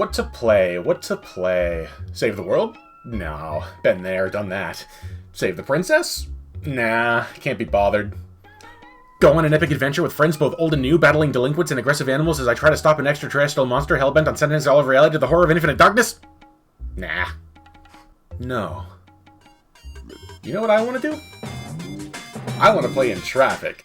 What to play? What to play? Save the world? No. Been there, done that. Save the princess? Nah, can't be bothered. Go on an epic adventure with friends both old and new, battling delinquents and aggressive animals as I try to stop an extraterrestrial monster hellbent on sending us all of reality to the horror of infinite darkness? Nah. No. You know what I want to do? I want to play in traffic.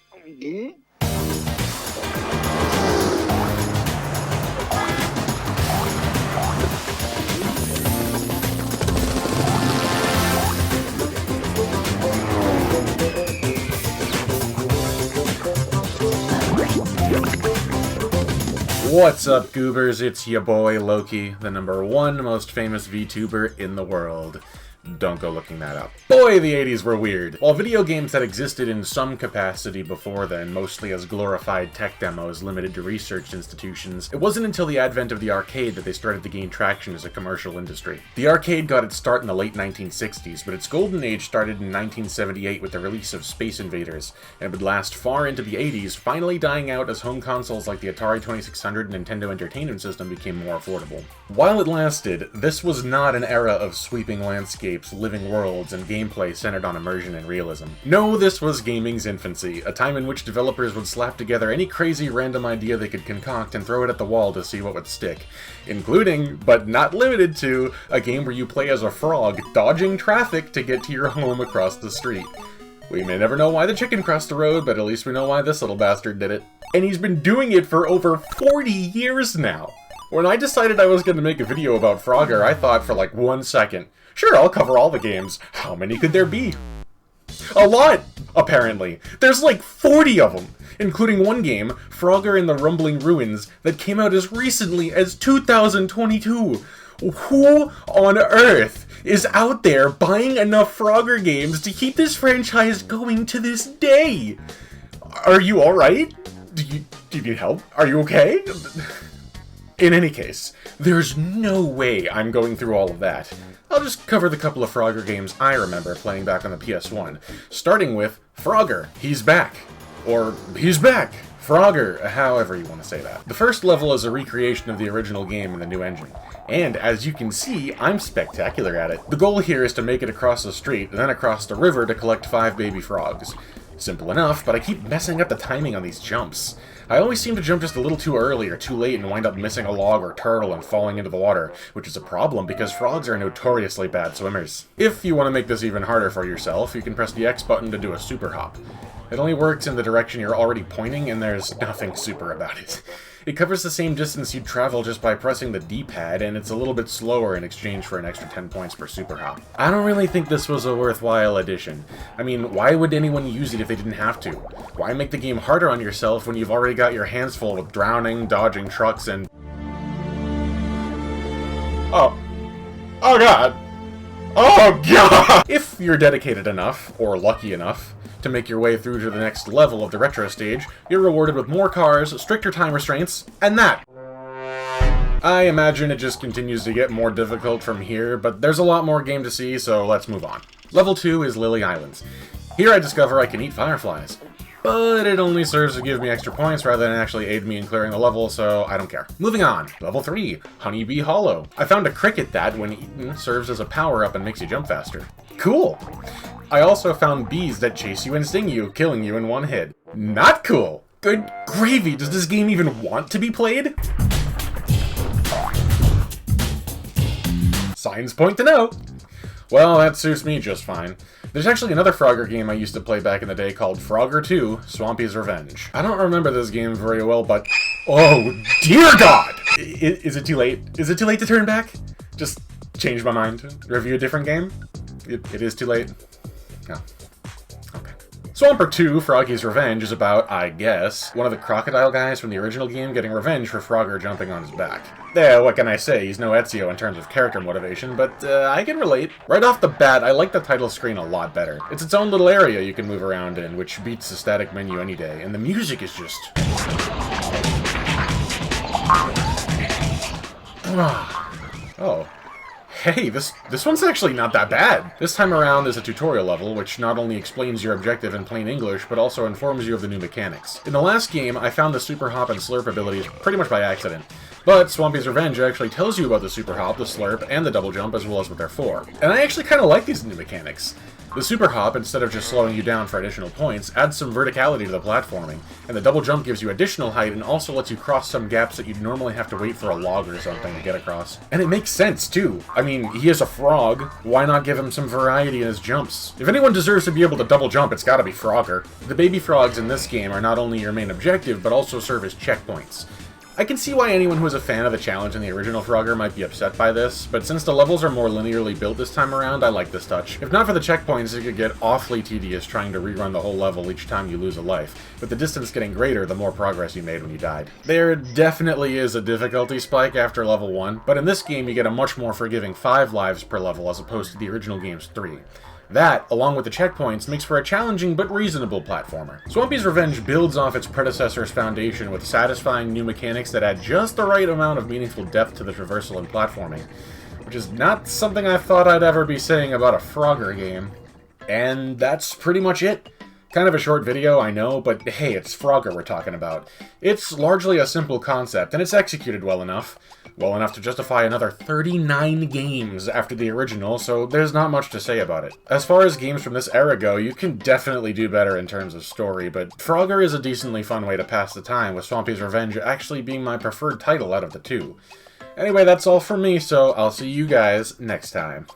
What's up, goobers? It's your boy, Loki, the #1 most famous VTuber in the world. Don't go looking that up. Boy, the 80s were weird. While video games had existed in some capacity before then, mostly as glorified tech demos limited to research institutions, it wasn't until the advent of the arcade that they started to gain traction as a commercial industry. The arcade got its start in the late 1960s, but its golden age started in 1978 with the release of Space Invaders, and would last far into the 80s, finally dying out as home consoles like the Atari 2600 and Nintendo Entertainment System became more affordable. While it lasted, this was not an era of sweeping landscapes, living worlds, and gameplay centered on immersion and realism. No, this was gaming's infancy, a time in which developers would slap together any crazy random idea they could concoct and throw it at the wall to see what would stick. Including, but not limited to, a game where you play as a frog, dodging traffic to get to your home across the street. We may never know why the chicken crossed the road, but at least we know why this little bastard did it. And he's been doing it for over 40 years now! When I decided I was going to make a video about Frogger, I thought for like 1 second, sure, I'll cover all the games. How many could there be? A lot, apparently. There's like 40 of them, including one game, Frogger in the Rumbling Ruins, that came out as recently as 2022. Who on earth is out there buying enough Frogger games to keep this franchise going to this day? Are you alright? Do you need help? Are you okay? In any case, there's no way I'm going through all of that. I'll just cover the couple of Frogger games I remember playing back on the PS1, starting with Frogger, He's Back. Or, He's Back! Frogger, however you want to say that. The first level is a recreation of the original game in the new engine, and as you can see, I'm spectacular at it. The goal here is to make it across the street, and then across the river to collect 5 baby frogs. Simple enough, but I keep messing up the timing on these jumps. I always seem to jump just a little too early or too late and wind up missing a log or turtle and falling into the water, which is a problem because frogs are notoriously bad swimmers. If you want to make this even harder for yourself, you can press the X button to do a super hop. It only works in the direction you're already pointing, and there's nothing super about it. It covers the same distance you'd travel just by pressing the D-pad, and it's a little bit slower in exchange for an extra 10 points per super hop. I don't really think this was a worthwhile addition. I mean, why would anyone use it if they didn't have to? Why make the game harder on yourself when you've already got your hands full with drowning, dodging trucks, and... Oh god! Oh god! If you're dedicated enough, or lucky enough, to make your way through to the next level of the retro stage, you're rewarded with more cars, stricter time restraints, and that! I imagine it just continues to get more difficult from here, but there's a lot more game to see, so let's move on. Level 2 is Lily Islands. Here I discover I can eat fireflies. But it only serves to give me extra points rather than actually aid me in clearing the level, so I don't care. Moving on. Level 3, Honeybee Hollow. I found a cricket that, when eaten, serves as a power-up and makes you jump faster. Cool! I also found bees that chase you and sting you, killing you in one hit. Not cool! Good gravy, does this game even want to be played? Signs point to no! Well, that suits me just fine. There's actually another Frogger game I used to play back in the day called Frogger 2, Swampy's Revenge. I don't remember this game very well, but... Oh, dear God! Is it too late? Is it too late to turn back? Just change my mind. Review a different game? It is too late? No. Okay. Swamper 2, Froggy's Revenge, is about, I guess, one of the crocodile guys from the original game getting revenge for Frogger jumping on his back. What can I say? He's no Ezio in terms of character motivation, but I can relate. Right off the bat, I like the title screen a lot better. It's its own little area you can move around in, which beats the static menu any day, and the music is just... Oh. Hey, this one's actually not that bad. This time around is a tutorial level, which not only explains your objective in plain English, but also informs you of the new mechanics. In the last game, I found the Super Hop and Slurp abilities pretty much by accident. But Swampy's Revenge actually tells you about the Super Hop, the Slurp, and the Double Jump, as well as what they're for. And I actually kind of like these new mechanics. The Super Hop, instead of just slowing you down for additional points, adds some verticality to the platforming, and the Double Jump gives you additional height and also lets you cross some gaps that you'd normally have to wait for a log or something to get across. And it makes sense, too. I mean, he is a frog, why not give him some variety in his jumps? If anyone deserves to be able to double jump, it's gotta be Frogger. The baby frogs in this game are not only your main objective, but also serve as checkpoints. I can see why anyone who was a fan of the challenge in the original Frogger might be upset by this, but since the levels are more linearly built this time around, I like this touch. If not for the checkpoints, it could get awfully tedious trying to rerun the whole level each time you lose a life, with the distance getting greater the more progress you made when you died. There definitely is a difficulty spike after level 1, but in this game you get a much more forgiving 5 lives per level as opposed to the original game's 3. That, along with the checkpoints, makes for a challenging but reasonable platformer. Swampy's Revenge builds off its predecessor's foundation with satisfying new mechanics that add just the right amount of meaningful depth to the traversal and platforming, which is not something I thought I'd ever be saying about a Frogger game. And that's pretty much it. Kind of a short video, I know, but hey, it's Frogger we're talking about. It's largely a simple concept, and it's executed well enough. Well enough to justify another 39 games after the original, so there's not much to say about it. As far as games from this era go, you can definitely do better in terms of story, but Frogger is a decently fun way to pass the time, with Swampy's Revenge actually being my preferred title out of the two. Anyway, that's all from me, so I'll see you guys next time.